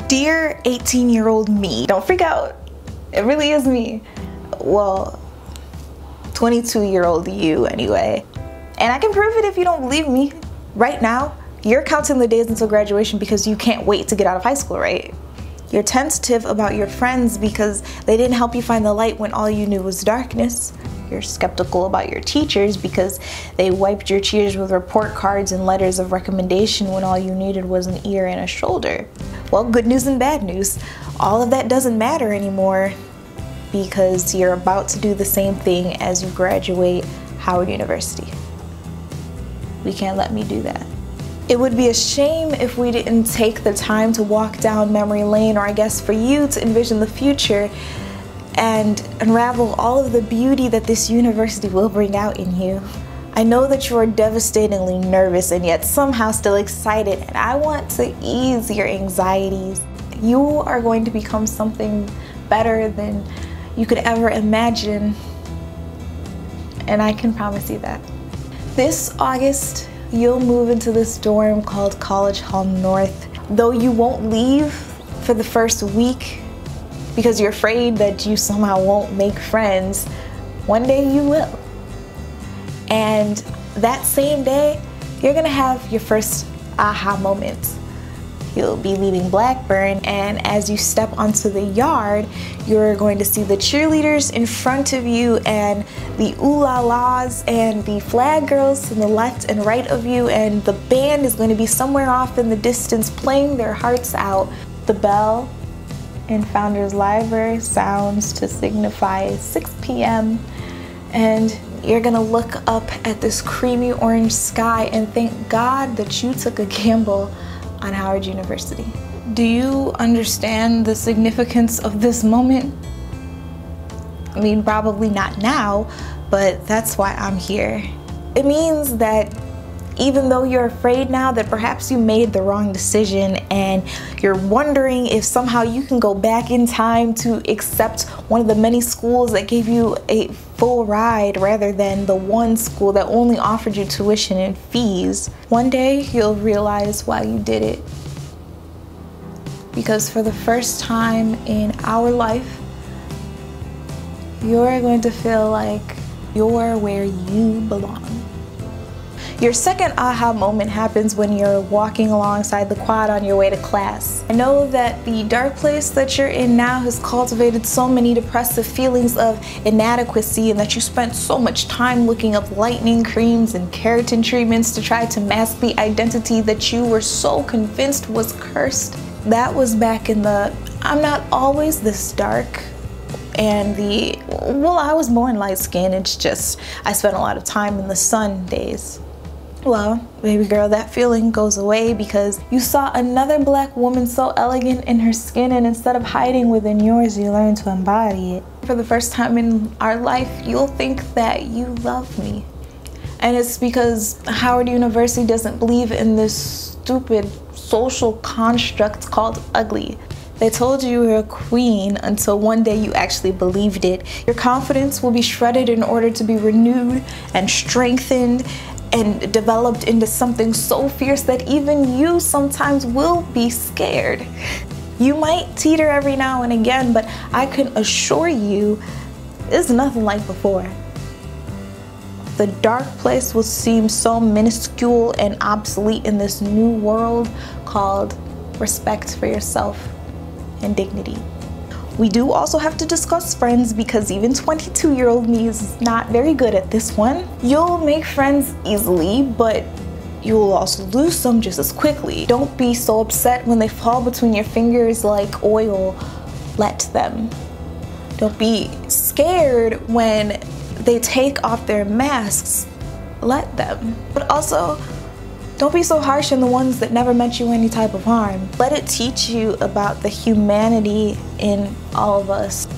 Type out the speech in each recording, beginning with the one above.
Dear 18-year-old me, don't freak out. It really is me. Well, 22-year-old you anyway. And I can prove it if you don't believe me. Right now, you're counting the days until graduation because you can't wait to get out of high school, right? You're tentative about your friends because they didn't help you find the light when all you knew was darkness. You're skeptical about your teachers because they wiped your tears with report cards and letters of recommendation when all you needed was an ear and a shoulder. Well, good news and bad news. All of that doesn't matter anymore because you're about to do the same thing as you graduate Howard University. We can't let me do that. It would be a shame if we didn't take the time to walk down memory lane, or I guess for you to envision the future and unravel all of the beauty that this university will bring out in you. I know that you are devastatingly nervous and yet somehow still excited, and I want to ease your anxieties. You are going to become something better than you could ever imagine, and I can promise you that. This August, you'll move into this dorm called College Hall North. Though you won't leave for the first week because you're afraid that you somehow won't make friends, one day you will. And that same day, you're gonna have your first aha moment. You'll be leaving Blackburn, and as you step onto the yard, you're going to see the cheerleaders in front of you and the ooh-la-las and the flag girls to the left and right of you, and the band is going to be somewhere off in the distance playing their hearts out. The bell in Founders Library sounds to signify 6 p.m. and you're gonna look up at this creamy orange sky and thank God that you took a gamble on Howard University. Do you understand the significance of this moment? I mean, probably not now, but that's why I'm here. It means that even though you're afraid now that perhaps you made the wrong decision and you're wondering if somehow you can go back in time to accept one of the many schools that gave you a full ride rather than the one school that only offered you tuition and fees, one day you'll realize why you did it. Because for the first time in our life, you're going to feel like you're where you belong. Your second aha moment happens when you're walking alongside the quad on your way to class. I know that the dark place that you're in now has cultivated so many depressive feelings of inadequacy, and that you spent so much time looking up lightening creams and keratin treatments to try to mask the identity that you were so convinced was cursed. That was back in the I'm not always this dark and the well, I was born light skinned, it's just I spent a lot of time in the sun days. Well, baby girl, that feeling goes away because you saw another black woman so elegant in her skin, and instead of hiding within yours, you learn to embody it. For the first time in our life, you'll think that you love me. And it's because Howard University doesn't believe in this stupid social construct called ugly. They told you you were a queen until one day you actually believed it. Your confidence will be shredded in order to be renewed and strengthened and developed into something so fierce that even you sometimes will be scared. You might teeter every now and again, but I can assure you it's nothing like before. The dark place will seem so minuscule and obsolete in this new world called respect for yourself and dignity. We do also have to discuss friends because even 22-year-old me is not very good at this one. You'll make friends easily, but you'll also lose some just as quickly. Don't be so upset when they fall between your fingers like oil. Let them. Don't be scared when they take off their masks. Let them. But also, don't be so harsh on the ones that never meant you any type of harm. Let it teach you about the humanity in all of us.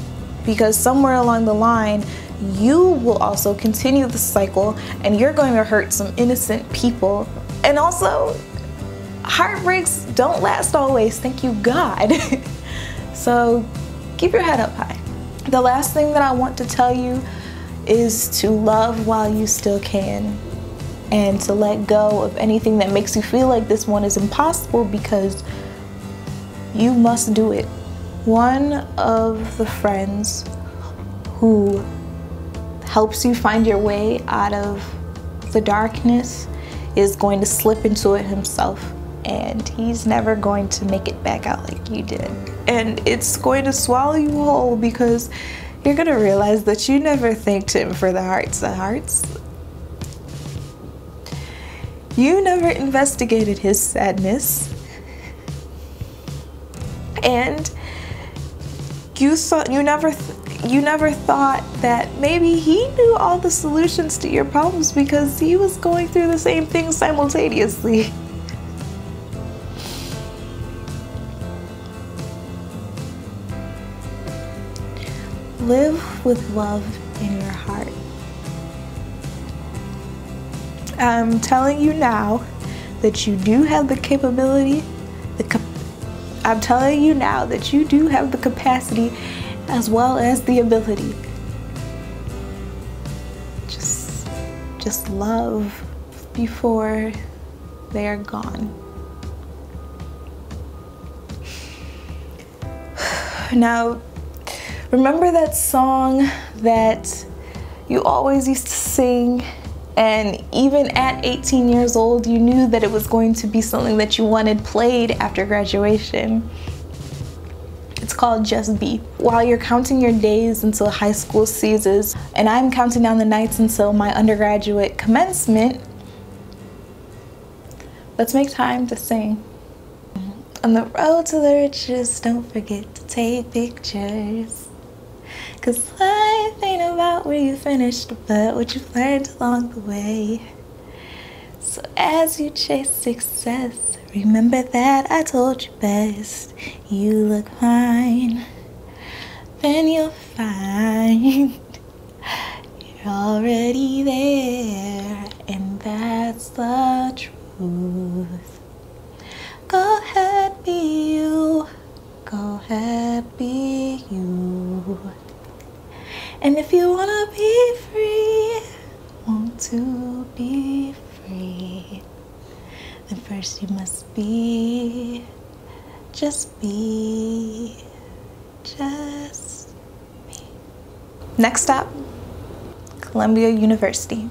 Because somewhere along the line, you will also continue the cycle and you're going to hurt some innocent people. And also, heartbreaks don't last always, thank you God. So keep your head up high. The last thing that I want to tell you is to love while you still can, and to let go of anything that makes you feel like this one is impossible, because You must do it. One of the friends who helps you find your way out of the darkness is going to slip into it himself, and he's never going to make it back out like you did. And it's going to swallow you whole, because you're gonna realize that you never thanked him for the hearts of hearts. You never investigated his sadness, and you never thought that maybe he knew all the solutions to your problems because he was going through the same thing simultaneously. Live with love in your heart. I'm telling you now that you do have the capability, I'm telling you now that you do have the capacity as well as the ability. Just love before they are gone. Now, remember that song that you always used to sing, and even at 18 years old, you knew that it was going to be something that you wanted played after graduation? It's called Just Be. While you're counting your days until high school ceases, and I'm counting down the nights until my undergraduate commencement, let's make time to sing. On the road to the riches, don't forget to take pictures. 'Cause life ain't about where you finished, but what you've learned along the way. So as you chase success, remember that I told you best. You look fine, then you'll find you're already there, and that's the truth. Go ahead, be you. Go ahead, be you. And if you wanna be free, want to be free, then first you must be, just be, just be. Next stop, Columbia University.